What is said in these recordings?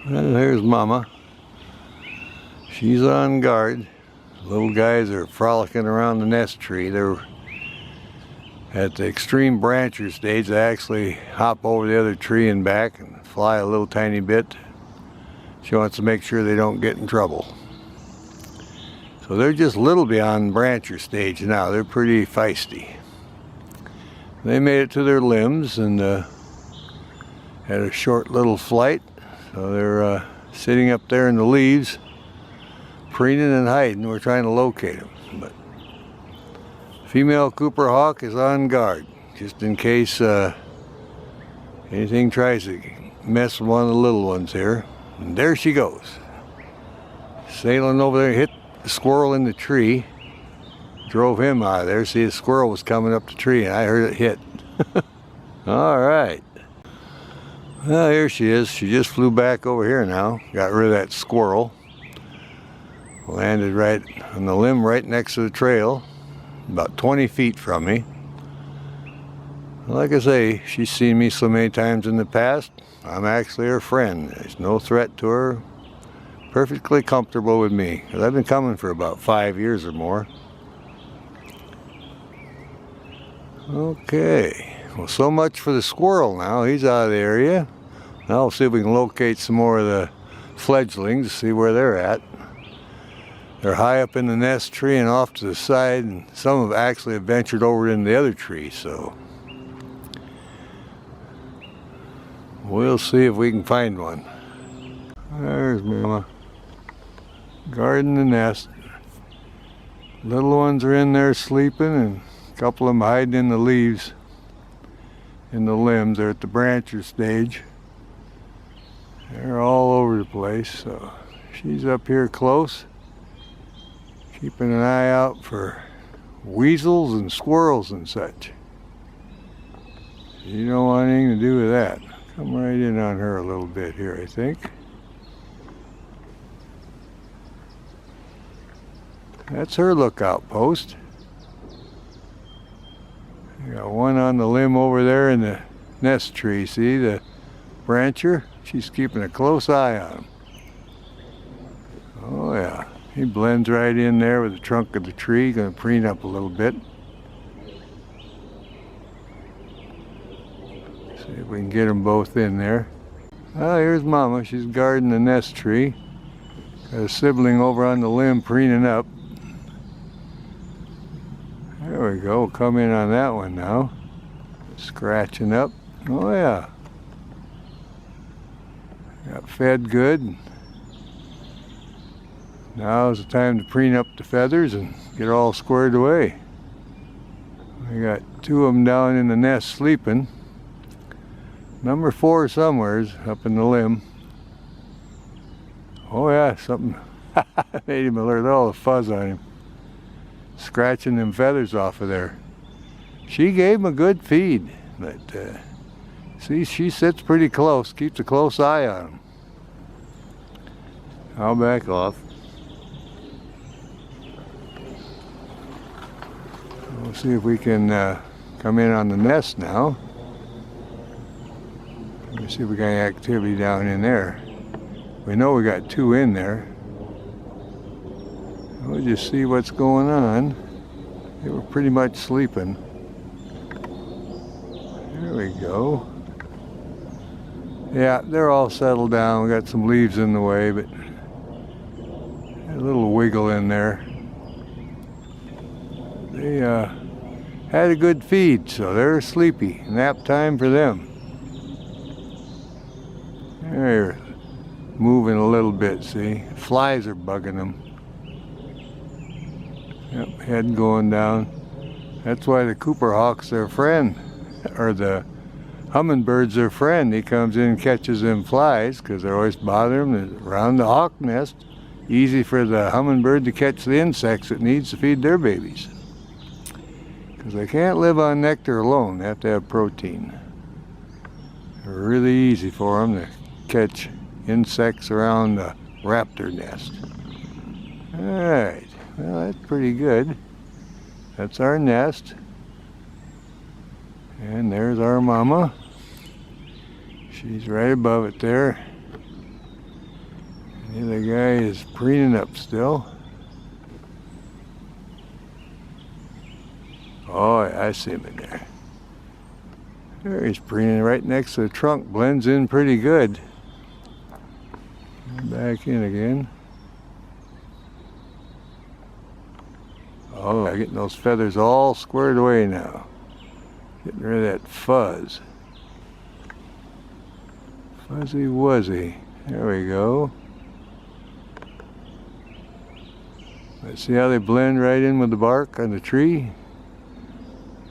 Well, there's Mama. She's on guard. Little guys are frolicking around the nest tree. They're at the extreme brancher stage. They actually hop over the other tree and back and fly a little tiny bit. She wants to make sure they don't get in trouble. So they're just a little beyond brancher stage now. They're pretty feisty. They made it to their limbs and had a short little flight. So they're sitting up there in the leaves, preening and hiding. We're trying to locate them. But female Cooper hawk is on guard, just in case anything tries to mess with one of the little ones here. And there she goes, sailing over there, hit the squirrel in the tree, drove him out of there. See, the squirrel was coming up the tree and I heard it hit. All right. Well, here she is. She just flew back over here now. Got rid of that squirrel. Landed right on the limb right next to the trail, about 20 feet from me. Like I say, she's seen me so many times in the past. I'm actually her friend. There's no threat to her. Perfectly comfortable with me, because I've been coming for about 5 years or more. Okay, well, so much for the squirrel now. He's out of the area. Now we'll see if we can locate some more of the fledglings, see where they're at. They're high up in the nest tree and off to the side, and some have actually ventured over into the other tree, so we'll see if we can find one. There's Mama, guarding the nest. Little ones are in there sleeping, and a couple of them hiding in the leaves, in the limbs. They're at the brancher stage. They're all over the place, so she's up here close, keeping an eye out for weasels and squirrels and such. You don't want anything to do with that. Come right in on her a little bit here, I think. That's her lookout post. You got one on the limb over there in the nest tree. See the brancher? She's keeping a close eye on him. Oh yeah, he blends right in there with the trunk of the tree. Gonna preen up a little bit. See if we can get them both in there. Oh, here's Mama. She's guarding the nest tree. Got a sibling over on the limb preening up. There we go. We'll come in on that one now. Scratching up. Oh yeah. Got fed good. Now's the time to preen up the feathers and get all squared away. We got two of them down in the nest sleeping. Number 4 somewhere's up in the limb. Oh yeah, something made him alert. All the fuzz on him. Scratching them feathers off of there. She gave him a good feed, but see, she sits pretty close, keeps a close eye on him. I'll back off. We'll see if we can come in on the nest now. Let me see if we got any activity down in there. We know we got 2 in there. We'll just see what's going on. They were pretty much sleeping. There we go. Yeah, they're all settled down. We got some leaves in the way, but a little wiggle in there. They had a good feed, so they're sleepy. Nap time for them. They're moving a little bit, see? Flies are bugging them. Yep, head going down. That's why the Cooper hawk's their friend, or the hummingbird's their friend. He comes in and catches them flies because they're always bothering them around the hawk nest. Easy for the hummingbird to catch the insects it needs to feed their babies. Because they can't live on nectar alone. They have to have protein. They're really easy for them to catch insects around the raptor nest. All right. Well, that's pretty good. That's our nest. And there's our Mama. She's right above it there. The other guy is preening up still. Oh, I see him in there. There he's preening right next to the trunk. Blends in pretty good. Back in again. Oh, I'm getting those feathers all squared away now. Getting rid of that fuzz. Fuzzy wuzzy. There we go. Let's see how they blend right in with the bark on the tree.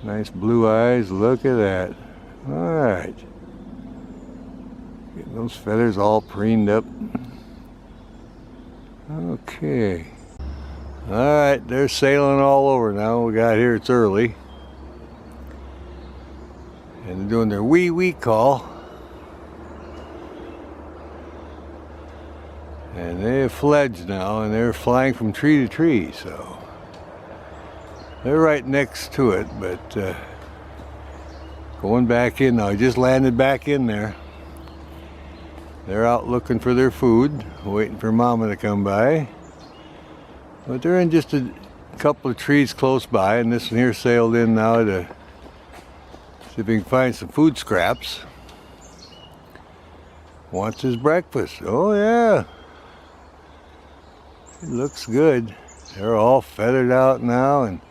Nice blue eyes. Look at that. Alright. Getting those feathers all preened up. Okay. Alright, they're sailing all over now. We got here, it's early. And they're doing their wee call. And they have fledged now, and they're flying from tree to tree, so they're right next to it, but going back in now. I just landed back in there. They're out looking for their food, waiting for Mama to come by. But they're in just a couple of trees close by, and this one here sailed in now to see if he can find some food scraps. Wants his breakfast. Oh yeah. It looks good. They're all feathered out now and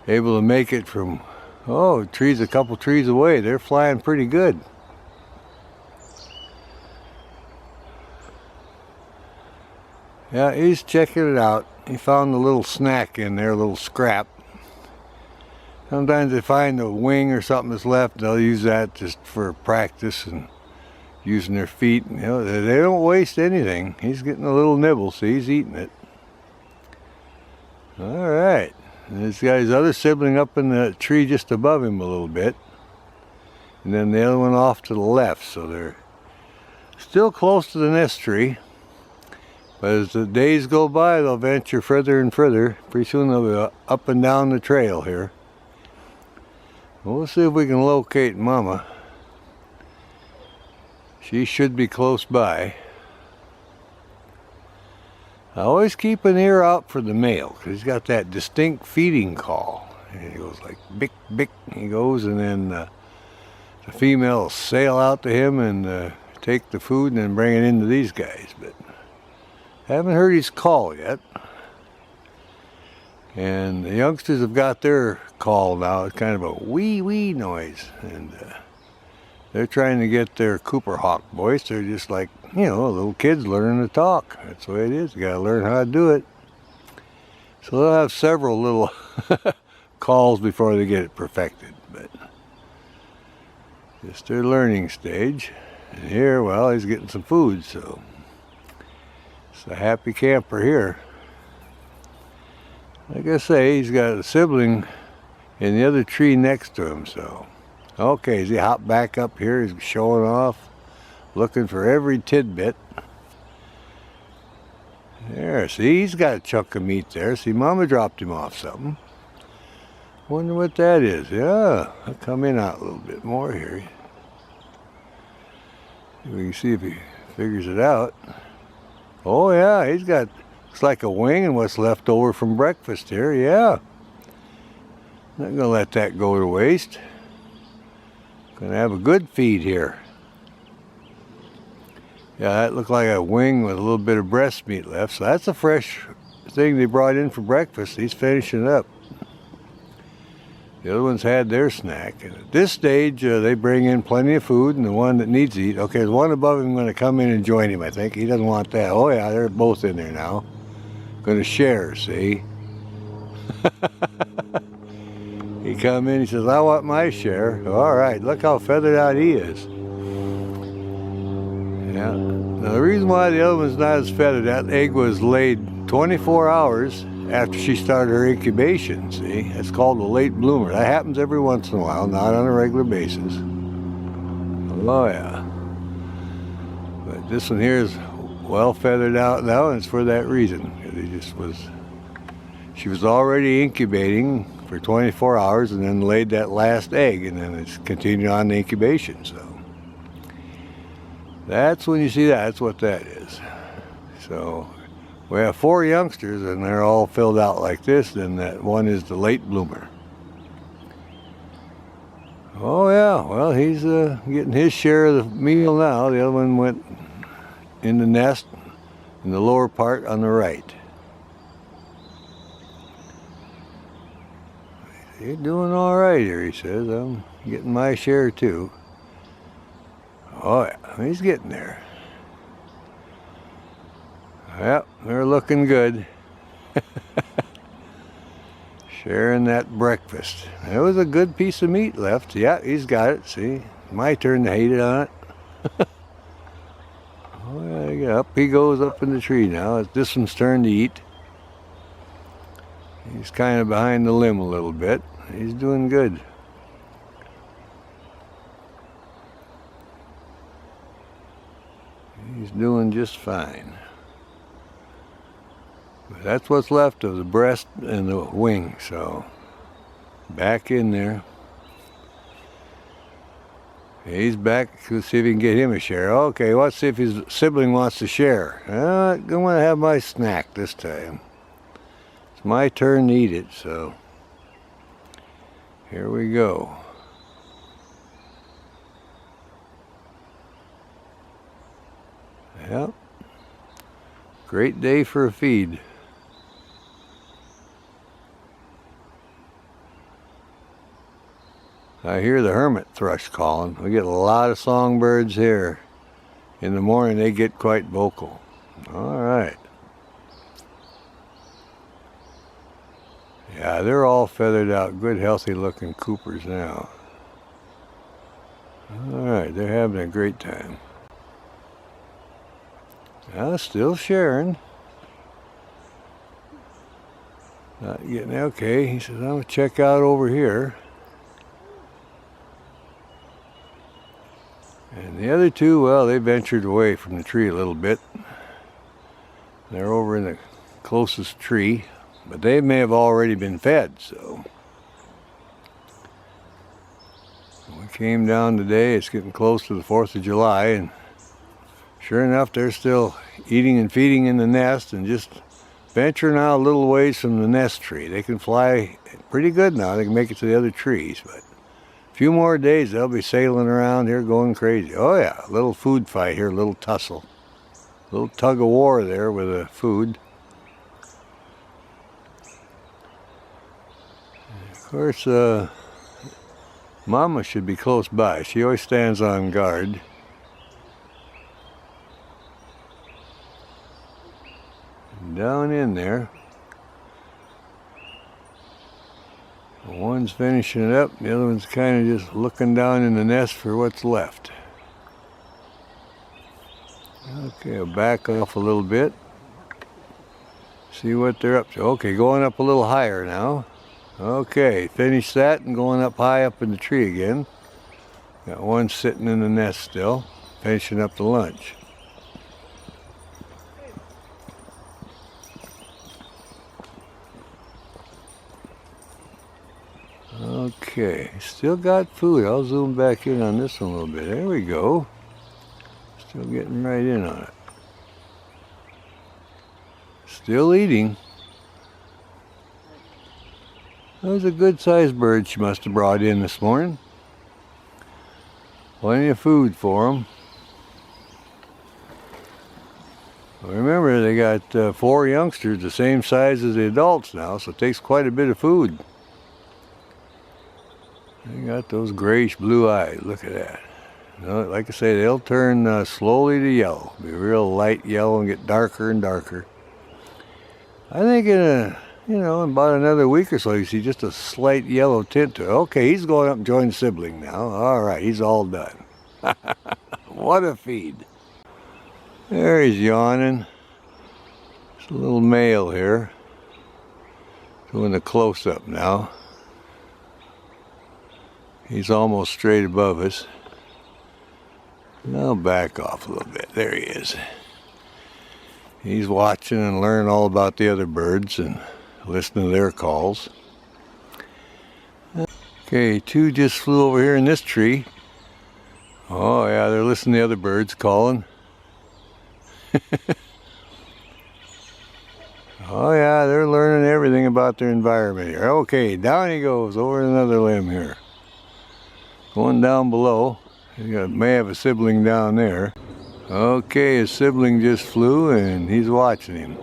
able to make it from, oh, trees a couple trees away. They're flying pretty good. Yeah, he's checking it out. He found a little snack in there, a little scrap. Sometimes they find a wing or something that's left, they'll use that just for practice and using their feet. You know, they don't waste anything. He's getting a little nibble, see, he's eating it. Alright. This guy's other sibling up in the tree just above him a little bit. And then the other one off to the left, so they're still close to the nest tree. But as the days go by, they'll venture further and further. Pretty soon they'll be up and down the trail here. We'll see if we can locate Mama. She should be close by. I always keep an ear out for the male, because he's got that distinct feeding call. And he goes like, bick, bick, he goes, and then the female will sail out to him and take the food and then bring it into these guys. But haven't heard his call yet. And the youngsters have got their call now. It's kind of a wee noise. And they're trying to get their Cooper Hawk voice. They're just like, you know, little kids learning to talk. That's the way it is. You gotta learn how to do it. So they'll have several little calls before they get it perfected. But just their learning stage. And here, well, he's getting some food, so it's a happy camper here. Like I say, he's got a sibling in the other tree next to him, so. Okay, he hopped back up here, he's showing off, looking for every tidbit. There, see, he's got a chunk of meat there. See, Mama dropped him off something. Wonder what that is. Yeah, I'll come in out a little bit more here. We can see if he figures it out. Oh yeah, he's got, looks like a wing and what's left over from breakfast here, yeah. Not gonna let that go to waste. Gonna have a good feed here. Yeah, that looked like a wing with a little bit of breast meat left, so that's a fresh thing they brought in for breakfast. He's finishing it up. The other ones had their snack. And at this stage, they bring in plenty of food, and the one that needs to eat, okay, the one above him is going to come in and join him, I think. He doesn't want that. Oh yeah, they're both in there now. Going to share, see? He come in, he says, I want my share. All right, look how feathered out he is. Yeah. Now the reason why the other one's not as feathered, that egg was laid 24 hours after she started her incubation, see? It's called a late bloomer. That happens every once in a while, not on a regular basis. Oh yeah. But this one here is well feathered out now, and it's for that reason. She was already incubating for 24 hours and then laid that last egg, and then it's continued on the incubation, so. That's when you see that, that's what that is. So we have 4 youngsters and they're all filled out like this, and that one is the late bloomer. Oh yeah, well, he's getting his share of the meal now. The other one went in the nest in the lower part on the right. You're doing all right here, he says. I'm getting my share too. Oh yeah, he's getting there. Yep, they're looking good. Sharing that breakfast. There was a good piece of meat left. Yeah, he's got it. See, my turn to hate it on it. Oh yeah, up he goes up in the tree now. It's this one's turn to eat. He's kind of behind the limb a little bit. He's doing good. He's doing just fine. But that's what's left of the breast and the wing, so back in there. He's back. Let's see if we can get him a share. Okay, let's see if his sibling wants to share. I'm going to have my snack this time. It's my turn to eat it, so here we go. Yep. Great day for a feed. I hear the hermit thrush calling. We get a lot of songbirds here. In the morning they get quite vocal. All right. Yeah, they're all feathered out. Good, healthy looking coopers now. All right, they're having a great time. Still sharing. Not getting okay. He says, I'm going to check out over here. And the other 2, well, they ventured away from the tree a little bit. They're over in the closest tree, but they may have already been fed, so. We came down today. It's getting close to the 4th of July, and sure enough, they're still eating and feeding in the nest and just venturing out a little ways from the nest tree. They can fly pretty good now. They can make it to the other trees, but a few more days they'll be sailing around here going crazy. Oh yeah, a little food fight here, a little tussle. A little tug of war there with the food. And of course, Mama should be close by. She always stands on guard. Down in there. One's finishing it up, the other one's kind of just looking down in the nest for what's left. Okay, I'll back off a little bit. See what they're up to. Okay, going up a little higher now. Okay, finish that and going up high up in the tree again. Got one sitting in the nest still, finishing up the lunch. Okay, still got food. I'll zoom back in on this one a little bit. There we go. Still getting right in on it. Still eating. That was a good-sized bird she must have brought in this morning. Plenty of food for them. Remember, they got 4 youngsters the same size as the adults now, so it takes quite a bit of food. They got those grayish blue eyes. Look at that. Like I say, they'll turn slowly to yellow. Be real light yellow and get darker and darker. I think in about another week or so, you see just a slight yellow tint to it. Okay, he's going up and joining the sibling now. All right, he's all done. What a feed. There he's yawning. It's a little male here. Doing the close-up now. He's almost straight above us. Now back off a little bit. There he is. He's watching and learning all about the other birds and listening to their calls. Okay, 2 just flew over here in this tree. Oh yeah, they're listening to the other birds calling. about their environment here. Okay, down he goes over another limb here. Going down below. He may have a sibling down there. Okay, his sibling just flew and he's watching him.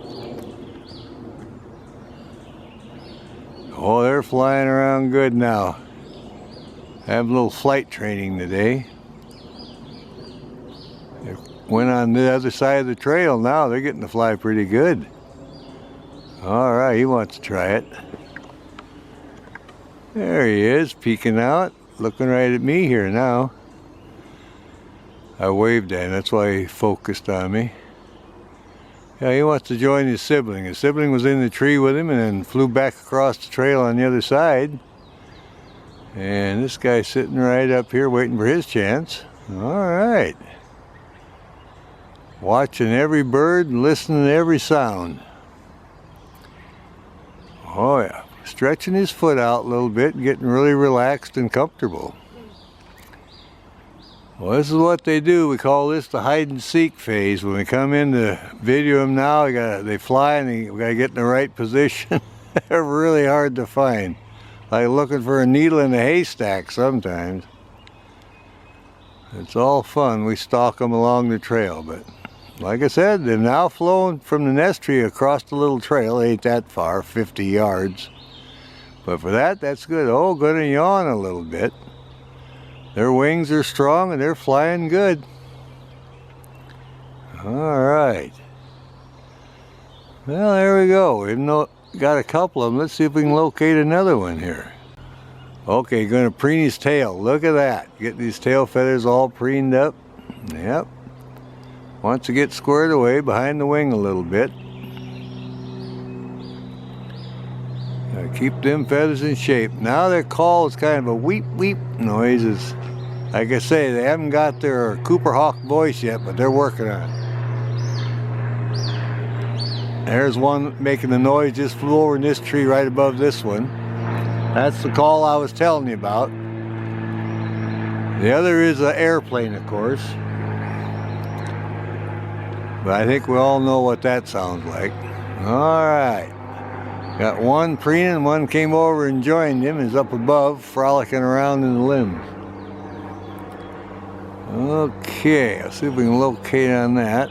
Oh, they're flying around good now. Have a little flight training today. They went on the other side of the trail now. They're getting to fly pretty good. All right, he wants to try it. There he is, peeking out, looking right at me here now. I waved at him, that's why he focused on me. Yeah, he wants to join his sibling. His sibling was in the tree with him and then flew back across the trail on the other side. And this guy's sitting right up here waiting for his chance. All right. Watching every bird and listening to every sound. Oh yeah, stretching his foot out a little bit and getting really relaxed and comfortable. Well, this is what they do. We call this the hide and seek phase. When we come in to video them now, they fly and we gotta get in the right position. They're really hard to find. Like looking for a needle in a haystack sometimes. It's all fun. We stalk them along the trail, but like I said, they've now flown from the nest tree across the little trail. Ain't that far, 50 yards. But for that, that's good. Oh, gonna yawn a little bit. Their wings are strong and they're flying good. All right. Well, there we go. We've got a couple of them. Let's see if we can locate another one here. Okay, gonna preen his tail. Look at that. Getting his tail feathers all preened up. Yep. Wants to get squared away behind the wing a little bit. Keep them feathers in shape. Now their call is kind of a weep weep noise. It's, like I say, they haven't got their Cooper Hawk voice yet, but they're working on it. There's one making the noise, just flew over in this tree right above this one. That's the call I was telling you about. The other is an airplane, of course. But I think we all know what that sounds like. All right. Got one preening, one came over and joined him, is up above, frolicking around in the limbs. Okay, let's see if we can locate on that.